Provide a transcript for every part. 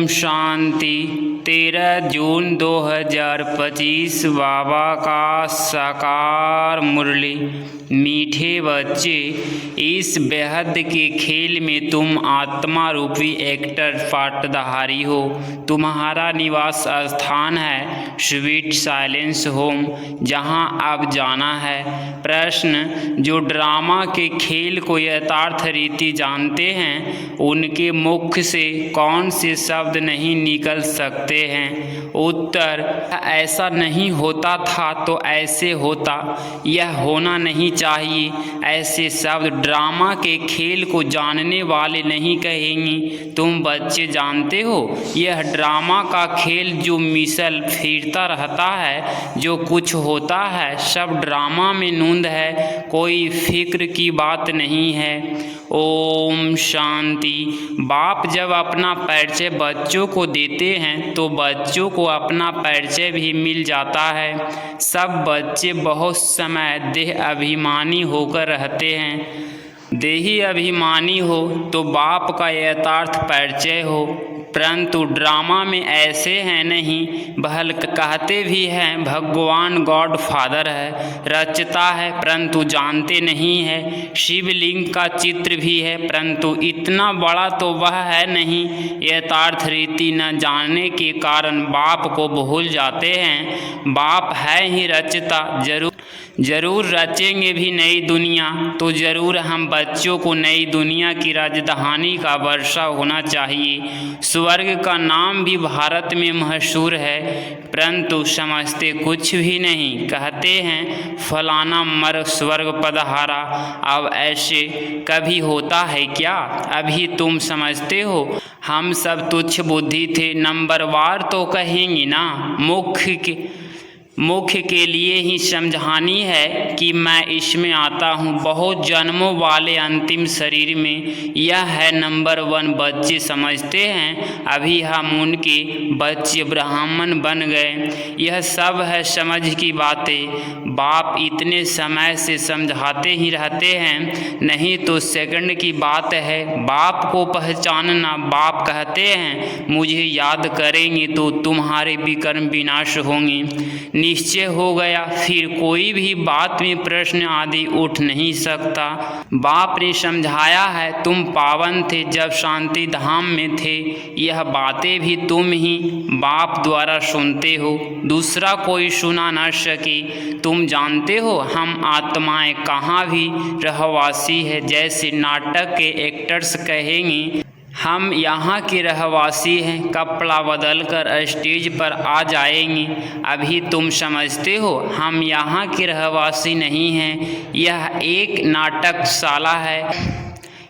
शांति। 13 जून 2025 बाबा का साकार मुरली। मीठे बच्चे, इस बेहद के खेल में तुम आत्मा रूपी एक्टर पाटधारी हो। तुम्हारा निवास स्थान है स्वीट साइलेंस होम, जहां अब जाना है। प्रश्न: जो ड्रामा के खेल को यथार्थ रीति जानते हैं, उनके मुख से कौन से शब्द नहीं निकल सकते हैं? उत्तर: ऐसा नहीं होता था तो ऐसे होता, यह होना नहीं चाहिए। ऐसे शब्द ड्रामा के खेल को जानने वाले नहीं कहेंगे। तुम बच्चे जानते हो, यह ड्रामा का खेल जो मिसल फिरता रहता है, जो कुछ होता है, सब ड्रामा में नूंद है, कोई फिक्र की बात नहीं है। ओम शांति। बाप जब अपना परिचय बच्चों को देते हैं तो बच्चों को अपना परिचय भी मिल जाता है। सब बच्चे बहुत समय देह अभिमानी होकर रहते हैं। देही अभिमानी हो तो बाप का यथार्थ परिचय हो, परंतु ड्रामा में ऐसे हैं नहीं। बल्कि कहते भी हैं भगवान गॉड फादर है, रचता है परंतु जानते नहीं है। शिवलिंग का चित्र भी है परंतु इतना बड़ा तो वह है नहीं। यथार्थ रीति न जानने के कारण बाप को भूल जाते हैं। बाप है ही रचता, जरूर रचेंगे भी नई दुनिया, तो जरूर हम बच्चों को नई दुनिया की राजधानी का वर्षा होना चाहिए। स्वर्ग का नाम भी भारत में मशहूर है, परंतु समझते कुछ भी नहीं। कहते हैं फलाना मर स्वर्ग पधारा। अब ऐसे कभी होता है क्या? अभी तुम समझते हो हम सब तुच्छ बुद्धि थे, नंबरवार तो कहेंगे ना। मुख्य के लिए ही समझानी है कि मैं इसमें आता हूँ बहुत जन्मों वाले अंतिम शरीर में। यह है नंबर 1। बच्चे समझते हैं अभी हम उनके बच्चे ब्राह्मण बन गए। यह सब है समझ की बातें। बाप इतने समय से समझाते ही रहते हैं, नहीं तो सेकंड की बात है बाप को पहचानना। बाप कहते हैं मुझे याद करेंगे तो तुम्हारे विकर्म विनाश होंगे। निश्चय हो गया, फिर कोई भी बात में प्रश्न आदि उठ नहीं सकता। बाप ने समझाया है तुम पावन थे जब शांति धाम में थे। यह बातें भी तुम ही बाप द्वारा सुनते हो, दूसरा कोई सुना न सके। तुम जानते हो हम आत्माएं कहाँ भी रहवासी है। जैसे नाटक के एक्टर्स कहेंगे हम यहाँ के रहवासी हैं, कपड़ा बदल कर स्टेज पर आ जाएंगे। अभी तुम समझते हो हम यहाँ के रहवासी नहीं हैं, यह एक नाटकशाला है।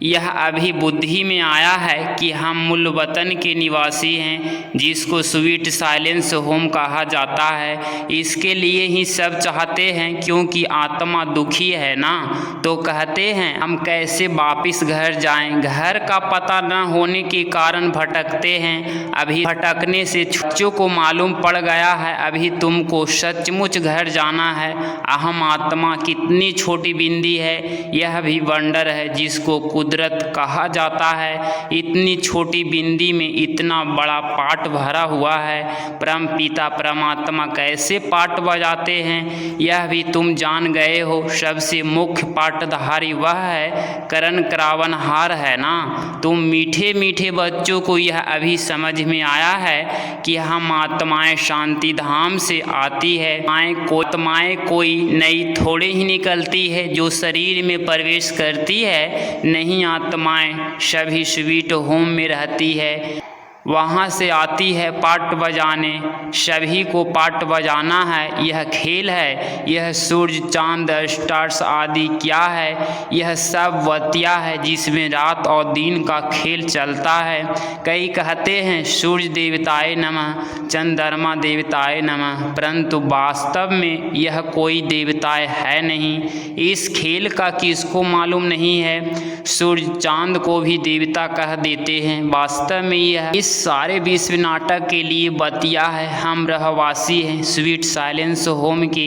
यह अभी बुद्धि में आया है कि हम मूल वतन के निवासी हैं, जिसको स्वीट साइलेंस होम कहा जाता है। इसके लिए ही सब चाहते हैं, क्योंकि आत्मा दुखी है ना, तो कहते हैं हम कैसे वापिस घर जाएं। घर का पता न होने के कारण भटकते हैं। अभी भटकने से बच्चों को मालूम पड़ गया है अभी तुमको सचमुच घर जाना है। अहम आत्मा कितनी छोटी बिंदी है, यह भी वंडर है जिसको कुदरत कहा जाता है। इतनी छोटी बिंदी में इतना बड़ा पाठ भरा हुआ है। परम पिता परमात्मा कैसे पाठ बजाते हैं, यह भी तुम जान गए हो। सबसे मुख्य पाठधारी वह है, करण करावनहार है ना। तुम मीठे मीठे बच्चों को यह अभी समझ में आया है कि हम आत्माएं शांति धाम से आती है। आत्माएं कोई नई थोड़े ही निकलती है जो शरीर में प्रवेश करती है। नहीं, आत्माएं सभी स्वीट होम में रहती है, वहाँ से आती है पाठ बजाने। सभी को पाठ बजाना है, यह खेल है। यह सूर्य चांद स्टार्स आदि क्या है, यह सब वतिया है जिसमें रात और दिन का खेल चलता है। कई कहते हैं सूर्य देवताए नमः, चंद्रमा देवताए नमः, परंतु वास्तव में यह कोई देवताए है नहीं। इस खेल का किसको मालूम नहीं है। सूर्य चांद को भी देवता कह देते हैं, वास्तव में यह इस सारे विश्व नाटक के लिए बतिया है। हम रहवासी हैं स्वीट साइलेंस होम के,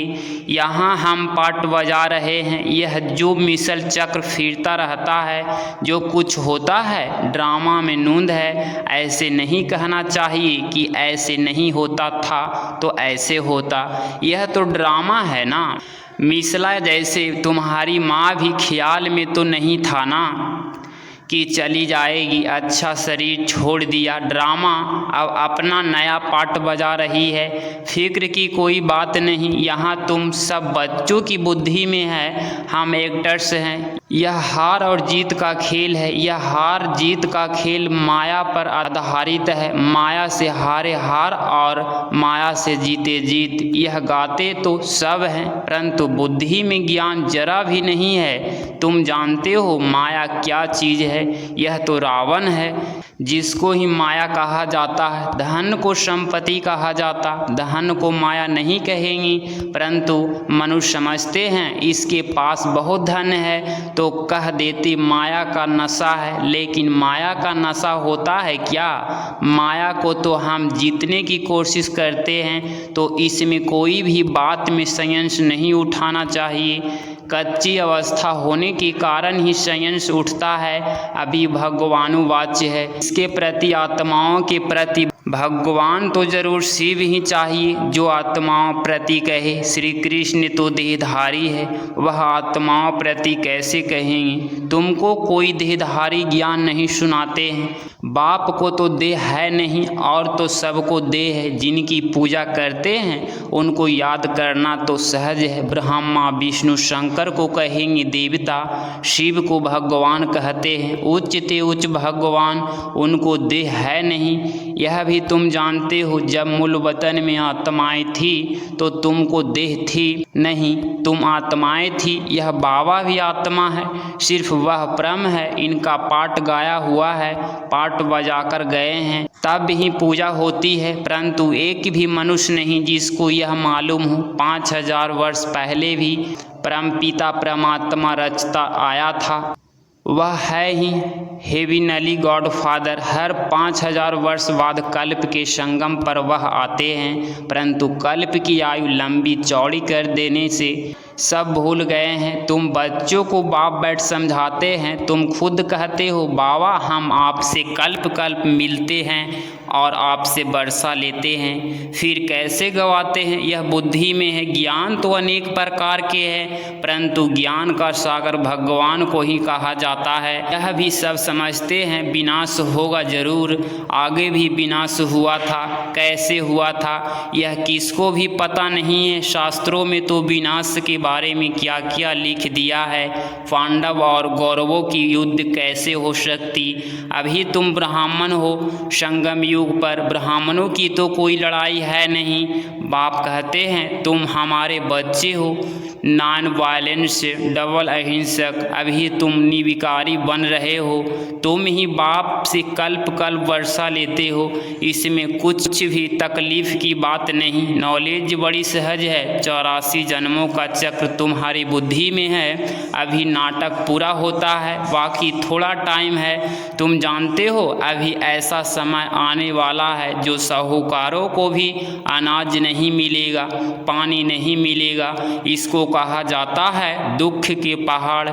यहाँ हम पाट बजा रहे हैं। यह जो मिसल चक्र फिरता रहता है, जो कुछ होता है ड्रामा में नूंद है। ऐसे नहीं कहना चाहिए कि ऐसे नहीं होता था तो ऐसे होता, यह तो ड्रामा है ना। मिसला जैसे तुम्हारी माँ भी ख्याल में तो नहीं था ना कि चली जाएगी। अच्छा शरीर छोड़ दिया, ड्रामा अब अपना नया पार्ट बजा रही है। फिक्र की कोई बात नहीं, यहाँ तुम सब बच्चों की बुद्धि में है, हम एक्टर्स हैं। यह हार और जीत का खेल है, यह हार जीत का खेल माया पर आधारित है। माया से हारे हार और माया से जीते जीत। यह गाते तो सब हैं परंतु बुद्धि में ज्ञान जरा भी नहीं है। तुम जानते हो माया क्या चीज़ है? यह तो रावण है जिसको ही माया कहा जाता है। धन को संपत्ति कहा जाता, धन को माया नहीं कहेंगी, परंतु मनुष्य समझते हैं इसके पास बहुत धन है तो कह देते माया का नशा है। लेकिन माया का नशा होता है क्या? माया को तो हम जीतने की कोशिश करते हैं, तो इसमें कोई भी बात में संयंश नहीं उठाना चाहिए। कच्ची अवस्था होने के कारण ही संयंश उठता है। अभी भगवानुवाच्य है, इसके प्रति आत्माओं के प्रति भगवान तो जरूर शिव ही चाहिए जो आत्माओं प्रति कहे। श्री कृष्ण तो देहधारी है, वह आत्माओं प्रति कैसे कहेंगे? तुमको कोई देहधारी ज्ञान नहीं सुनाते हैं। बाप को तो देह है नहीं और तो सबको देह है। जिनकी पूजा करते हैं उनको याद करना तो सहज है। ब्रह्मा विष्णु शंकर को कहेंगे देवता, शिव को भगवान कहते हैं। उच्च ते उच्च भगवान, उनको देह है नहीं, यह भी तुम जानते हो। जब मूल वतन में आत्माएं थी तो तुमको देह थी नहीं, तुम आत्माएं थी। यह बाबा भी आत्मा है, सिर्फ वह ब्रह्म है। इनका पाठ गाया हुआ है, पाठ बजाकर गए हैं, तब ही पूजा होती है। परंतु एक भी मनुष्य नहीं जिसको यह मालूम हो 5000 वर्ष पहले भी परमपिता परमात्मा रचता आया था। वह है ही हेविनली गॉडफादर। हर 5000 वर्ष बाद कल्प के संगम पर वह आते हैं, परंतु कल्प की आयु लंबी चौड़ी कर देने से सब भूल गए हैं। तुम बच्चों को बाप बैठ समझाते हैं, तुम खुद कहते हो बाबा हम आपसे कल्प कल्प मिलते हैं और आपसे वर्षा लेते हैं, फिर कैसे गवाते हैं? यह बुद्धि में है। ज्ञान तो अनेक प्रकार के हैं, परंतु ज्ञान का सागर भगवान को ही कहा जाता है। यह भी सब समझते हैं विनाश होगा जरूर, आगे भी विनाश हुआ था, कैसे हुआ था यह किसको भी पता नहीं है। शास्त्रों में तो विनाश के बारे में क्या क्या लिख दिया है। पांडव और कौरवों की युद्ध कैसे हो सकती? अभी तुम ब्राह्मण हो, संगम युग पर ब्राह्मणों की तो कोई लड़ाई है नहीं। बाप कहते हैं तुम हमारे बच्चे हो, नॉन वायलेंस डबल अहिंसक। अभी तुम निर्विकारी बन रहे हो, तुम ही बाप से कल्प कल्प वर्षा लेते हो, इसमें कुछ भी तकलीफ की बात नहीं। नॉलेज बड़ी सहज है। 84 जन्मों का चक्र तुम्हारी बुद्धि में है। अभी नाटक पूरा होता है, बाकी थोड़ा टाइम है। तुम जानते हो अभी ऐसा समय आने वाला है जो साहूकारों को भी अनाज नहीं मिलेगा, पानी नहीं मिलेगा। इसको कहा जाता है दुख के पहाड़।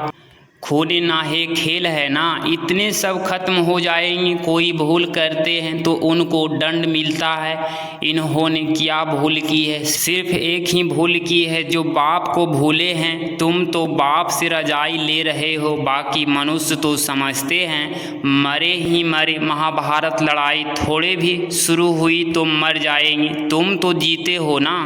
खूने नाहे खेल है ना, इतने सब खत्म हो जाएंगे। कोई भूल करते हैं तो उनको दंड मिलता है। इन्होंने क्या भूल की है? सिर्फ एक ही भूल की है, जो बाप को भूले हैं। तुम तो बाप से रजाई ले रहे हो, बाकी मनुष्य तो समझते हैं मरे ही मरे। महाभारत लड़ाई थोड़े भी शुरू हुई तो मर जाएंगे। तुम तो जीते हो ना,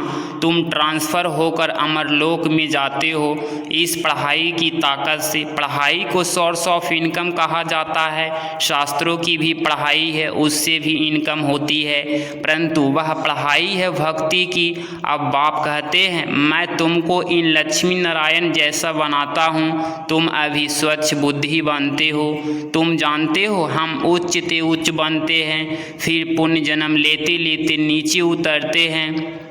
तुम ट्रांसफ़र होकर अमरलोक में जाते हो इस पढ़ाई की ताकत से। पढ़ाई को सोर्स ऑफ इनकम कहा जाता है। शास्त्रों की भी पढ़ाई है, उससे भी इनकम होती है, परंतु वह पढ़ाई है भक्ति की। अब बाप कहते हैं मैं तुमको इन लक्ष्मी नारायण जैसा बनाता हूँ, तुम अभी स्वच्छ बुद्धि बनते हो। तुम जानते हो हम उच्च ते उच्च बनते हैं, फिर पुण्य जन्म लेते लेते नीचे उतरते हैं।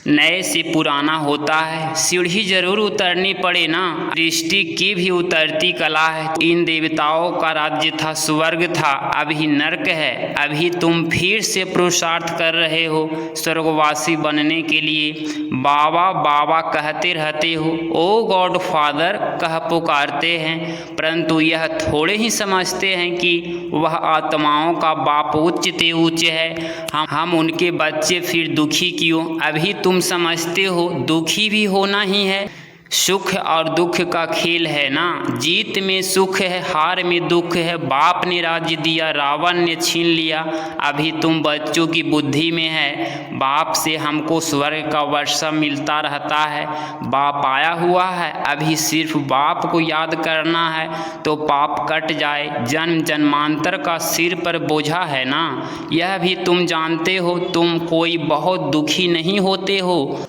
नए से पुराना होता है। सीढ़ी जरूर उतरनी पड़े ना, सृष्टि की भी उतरती कला है। इन देवताओं का राज्य था, स्वर्ग था, अभी नरक है। अभी तुम फिर से पुरुषार्थ कर रहे हो स्वर्गवासी बनने के लिए। बाबा बाबा कहते रहते हो, ओ गॉड फादर कह पुकारते हैं, परंतु यह थोड़े ही समझते हैं कि वह आत्माओं का बाप उच्च ते उच्च है। हम उनके बच्चे, फिर दुखी क्यों? अभी तुम समझते हो दुखी भी होना ही है। सुख और दुख का खेल है ना, जीत में सुख है, हार में दुख है। बाप ने राज्य दिया, रावण ने छीन लिया। अभी तुम बच्चों की बुद्धि में है, बाप से हमको स्वर्ग का वर्षा मिलता रहता है, बाप आया हुआ है। अभी सिर्फ बाप को याद करना है तो पाप कट जाए। जन्म जन्मांतर का सिर पर बोझा है ना, यह भी तुम जानते हो। तुम कोई बहुत दुखी नहीं होते हो,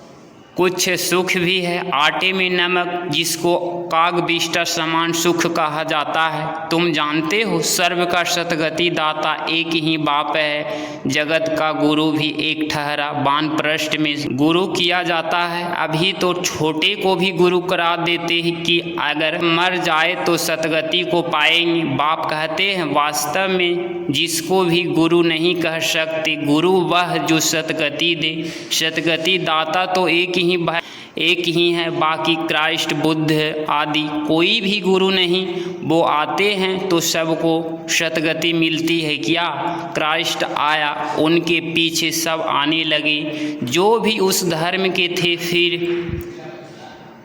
कुछ सुख भी है। आटे में नमक, जिसको काग बिष्टा समान सुख कहा जाता है। तुम जानते हो सर्व का सतगति दाता एक ही बाप है। जगत का गुरु भी एक ठहरा, वानप्रस्थ में गुरु किया जाता है। अभी तो छोटे को भी गुरु करा देते हैं कि अगर मर जाए तो सतगति को पाएंगे। बाप कहते हैं वास्तव में जिसको भी गुरु नहीं कह सकते, गुरु वह जो सतगति दे। सतगति दाता तो एक ही है, बाकी क्राइस्ट बुद्ध आदि कोई भी गुरु नहीं। वो आते हैं तो सबको सतगति मिलती है क्या? क्राइस्ट आया, उनके पीछे सब आने लगे जो भी उस धर्म के थे। फिर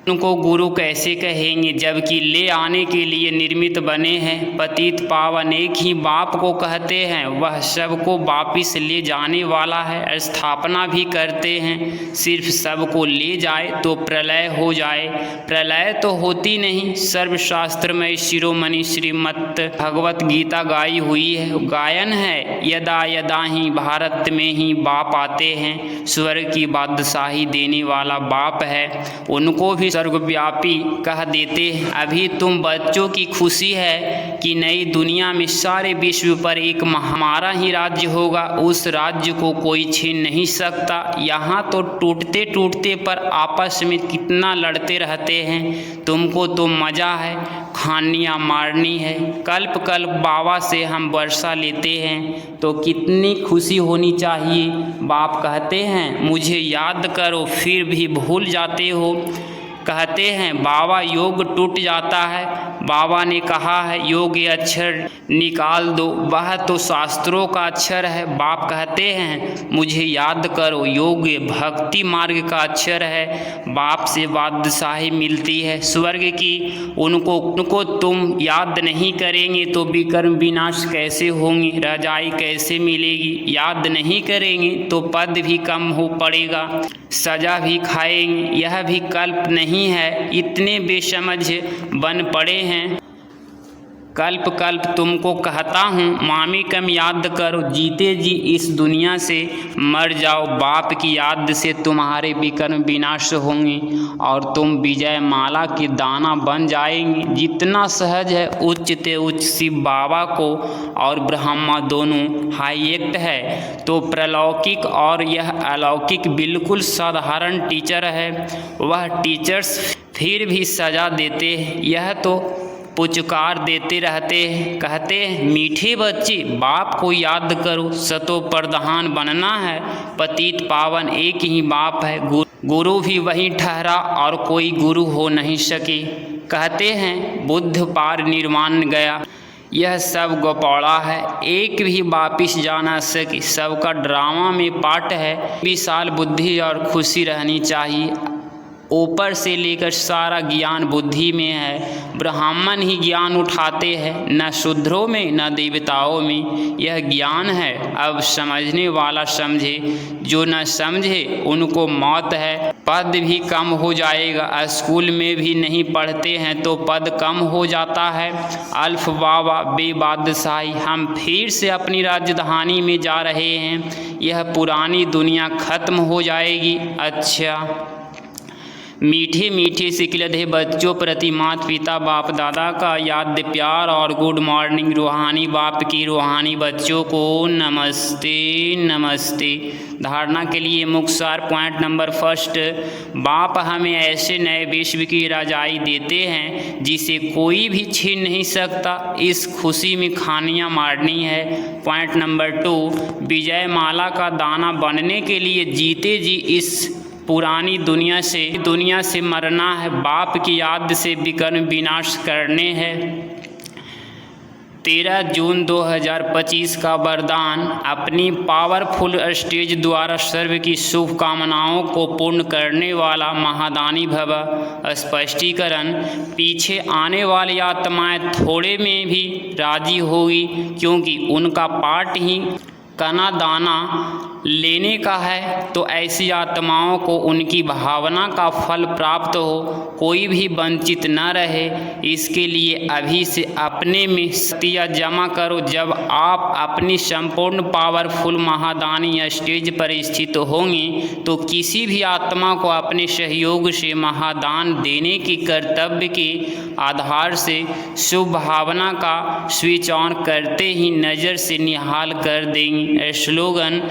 उनको गुरु कैसे कहेंगे जबकि ले आने के लिए निर्मित बने हैं। पतित पावन एक ही बाप को कहते हैं, वह सबको वापिस ले जाने वाला है। स्थापना भी करते हैं, सिर्फ सबको ले जाए तो प्रलय हो जाए। प्रलय तो होती नहीं। सर्वशास्त्र में शिरोमणि श्रीमद् भगवत गीता गाई हुई है, गायन है, यदा यदा ही भारत में ही बाप आते हैं। स्वर्ग की बादशाही देने वाला बाप है, उनको भी सर्वव्यापी कह देते हैं। अभी तुम बच्चों की खुशी है कि नई दुनिया में सारे विश्व पर एक हमारा ही राज्य होगा, उस राज्य को कोई छीन नहीं सकता। यहाँ तो टूटते टूटते पर आपस में कितना लड़ते रहते हैं। तुमको तो मज़ा है, खानियाँ मारनी है। कल्प कल्प बाबा से हम वर्षा लेते हैं तो कितनी खुशी होनी चाहिए। बाप कहते हैं मुझे याद करो, फिर भी भूल जाते हो। कहते हैं बाबा योग टूट जाता है। बाबा ने कहा है योग अक्षर निकाल दो, वह तो शास्त्रों का अक्षर है। बाप कहते हैं मुझे याद करो, योग भक्ति मार्ग का अक्षर है। बाप से बादशाही मिलती है स्वर्ग की, उनको तुम याद नहीं करेंगे तो विकर्म विनाश कैसे होंगे, रजाई कैसे मिलेगी। याद नहीं करेंगे तो पद भी कम हो पड़ेगा, सजा भी खाएंगे। यह भी कल्प नहीं है, इतने बेसमझ बन पड़े हैं। कल्प कल्प तुमको कहता हूँ, मामी कम याद करो, जीते जी इस दुनिया से मर जाओ। बाप की याद से तुम्हारे विकर्म विनाश होंगे और तुम विजय माला के दाना बन जाएंगे। जितना सहज है उच्च ते उच्च शिव बाबा को और ब्रह्मा दोनों हाईएक्ट है, तो प्रलौकिक और यह अलौकिक बिल्कुल साधारण टीचर है। वह टीचर्स फिर भी सजा देते हैं, यह तो पुचकार देते रहते हैं। कहते हैं मीठे बच्चे बाप को याद करो, सतो प्रधान बनना है। पतित पावन एक ही बाप है, गुरु भी वही ठहरा और कोई गुरु हो नहीं सके। कहते हैं बुद्ध पार निर्वाण गया, यह सब गोपौड़ा है, एक भी वापिस जा न सके। सबका ड्रामा में पार्ट है। विशाल बुद्धि और खुशी रहनी चाहिए। ऊपर से लेकर सारा ज्ञान बुद्धि में है। ब्राह्मण ही ज्ञान उठाते हैं, न शूद्रों में न देवताओं में। यह ज्ञान है, अब समझने वाला समझे, जो न समझे उनको मौत है। पद भी कम हो जाएगा, स्कूल में भी नहीं पढ़ते हैं तो पद कम हो जाता है। अल्फ बाबा बेबादशाही, हम फिर से अपनी राजधानी में जा रहे हैं। यह पुरानी दुनिया खत्म हो जाएगी। अच्छा मीठे मीठे से खिलते बच्चों प्रति माता पिता बाप दादा का याद प्यार और गुड मॉर्निंग। रूहानी बाप की रूहानी बच्चों को नमस्ते नमस्ते। धारणा के लिए मुख्य सार पॉइंट नंबर फर्स्ट, बाप हमें ऐसे नए विश्व की रजाई देते हैं जिसे कोई भी छीन नहीं सकता। इस खुशी में खानियाँ मारनी है। पॉइंट नंबर टू, विजय माला का दाना बनने के लिए जीते जी इस पुरानी दुनिया से मरना है। बाप की याद से विकर्म विनाश करने हैं। 13 जून 2025 का वरदान, अपनी पावरफुल स्टेज द्वारा सर्व की शुभकामनाओं को पूर्ण करने वाला महादानी भव। स्पष्टीकरण, पीछे आने वाली आत्माएं थोड़े में भी राजी होगी क्योंकि उनका पाठ ही कना दाना लेने का है। तो ऐसी आत्माओं को उनकी भावना का फल प्राप्त हो, कोई भी वंचित न रहे, इसके लिए अभी से अपने में शक्तियाँ जमा करो। जब आप अपनी संपूर्ण पावरफुल महादानी स्टेज पर स्थित होंगे तो किसी भी आत्मा को अपने सहयोग से महादान देने के कर्तव्य के आधार से शुभ भावना का स्विच ऑन करते ही नज़र से निहाल कर देंगे। स्लोगन,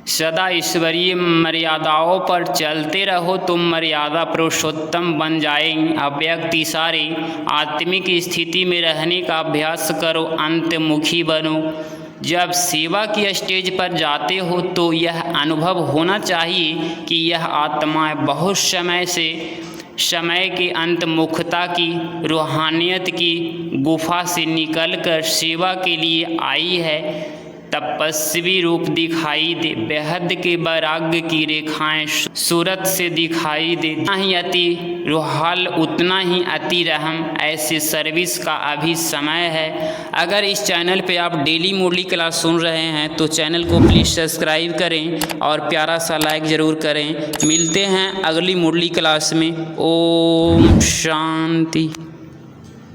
सदा ईश्वरीय मर्यादाओं पर चलते रहो, तुम मर्यादा पुरुषोत्तम बन जाएंगे। अव्यक्त इशारे, आत्मिक स्थिति में रहने का अभ्यास करो, अंतमुखी बनो। जब सेवा की स्टेज पर जाते हो तो यह अनुभव होना चाहिए कि यह आत्माएं बहुत समय के अंतमुखता की रूहानियत की गुफा से निकलकर सेवा के लिए आई है। तपस्वी रूप दिखाई दे, बेहद के वैराग्य की रेखाएं सूरत से दिखाई दे। जितना ही अति रूहाल उतना ही अति रहम। ऐसे सर्विस का अभी समय है। अगर इस चैनल पे आप डेली मुरली क्लास सुन रहे हैं तो चैनल को प्लीज़ सब्सक्राइब करें और प्यारा सा लाइक ज़रूर करें। मिलते हैं अगली मुरली क्लास में। ओम शांति।